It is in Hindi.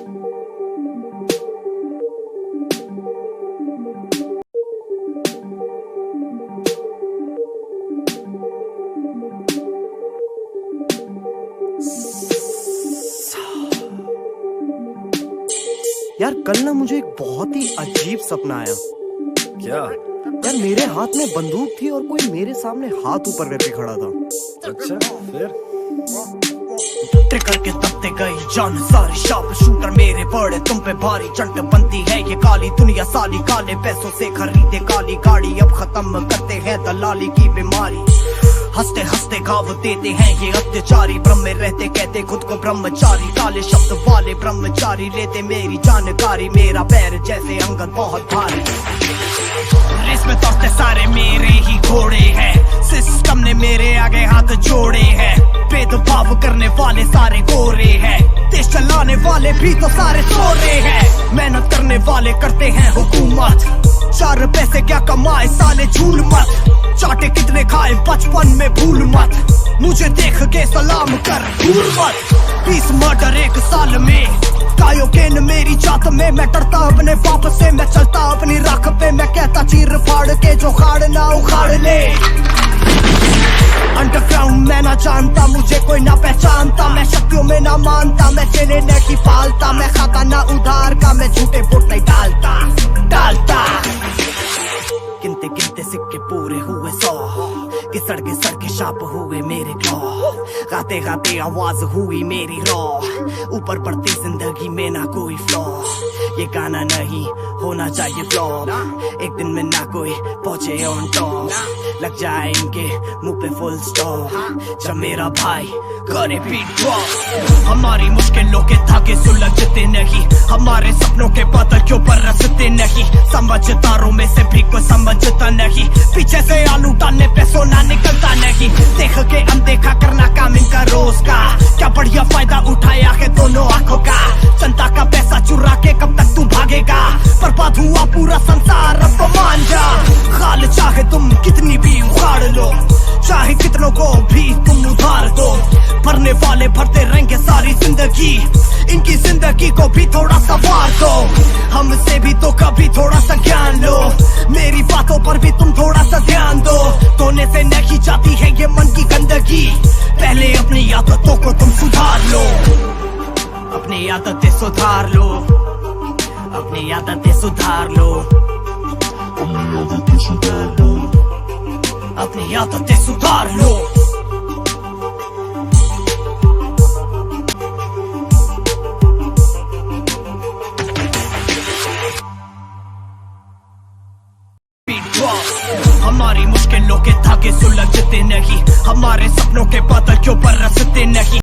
यार कल ना मुझे एक बहुत ही अजीब सपना आया। क्या? यार मेरे हाथ में बंदूक थी और कोई मेरे सामने हाथ ऊपर करके खड़ा था। अच्छा, फिर? करके दबते गई जान सारी शार्प शूटर मेरे बड़े तुम पे भारी चंट बनती है ये काली दुनिया साली काले पैसों से खरीदे काली गाड़ी अब खत्म करते हैं दलाली की बीमारी हंसते हंसते घाव देते हैं ये अत्याचारी ब्रह्म में रहते कहते खुद को ब्रह्मचारी काले शब्द वाले ब्रह्मचारी लेते मेरी जानकारी मेरा पैर जैसे अंगद बहुत भारी रेस में दौड़ते सारे मेरे ही घोड़े हैं सिस्टम ने मेरे आगे हाथ जोड़े हैं भेदभाव करने वाले सारे गोरे हैं देश चलाने वाले भी तो सारे चोरे हैं मेहनत करने वाले करते हैं हुकूमत 4 पैसे क्या कमाए साले झूल मत चाटे कितने खाए बचपन में भूल मत मुझे देख के सलाम कर भूल मत 20 मर्डर 1 साल में कायोगेन मेरी जात में मैं डरता अपने बाप से मैं चलता अपनी राख पे मैं कहता चीर फाड़ के जो खाड़ ना उखाड़ ले अंडरग्राउंड मैं ना जानता मुझे कोई ना पहचानता मैं शक्तियों में ना मानता मैं चेले नहीं पालता मैं खाता ना उधार का मैं झूठे वोट नहीं डालता गिनते गिनते सिक्के पूरे हुए 100 कि सड़के शाप हुए मेरे क्लॉ गाते गाते आवाज हुई मेरी रॉ ऊपर बढ़ती जिंदगी में ना कोई फ्लॉ ये गाना नहीं होना चाहिए फ्लॉप एक दिन में ना कोई पहुंचे ऑन टॉप लग जाए इनके मुंह पे फुल स्टॉप जब मेरा भाई करे बीट ड्रॉप हमारी मुश्किलों के धागे सुलझते नहीं हमारे सपनों के बादल क्यों बरसते नहीं समझदारों में से भी कोई समझता नहीं पीछे से आलू डालने पे सोना निकलता नहीं देख के अनदेखा करना काम इनका रोज का क्या बढ़िया फायदा उठाया है दोनों आंखों का जनता का पैसा चुरा के कब तक तू भागेगा बर्बाद हुआ पूरा संसार अब तो मान जा खाल चाहे तुम कितनी भी उखाड़ लो चाहे कितनों को भी तुम उधार दो भरने वाले भरते रहेंगे सारी जिंदगी इनकी जिंदगी को भी थोड़ा सा वार दो हमसे भी तो कभी थोड़ा सा ज्ञान लो मेरी बातों पर भी तुम थोड़ा सा ध्यान दो धोने से नहीं जाती है ये मन की गंदगी पहले अपनी आदतों को तुम सुधार लो अपनी आदतें सुधार लो अपनी आदतें सुधार लो अपनी आदतें सुधार लो हमारी मुश्किलों के धागे सुलझते नहीं हमारे सपनों के बादल क्यों बरसते नहीं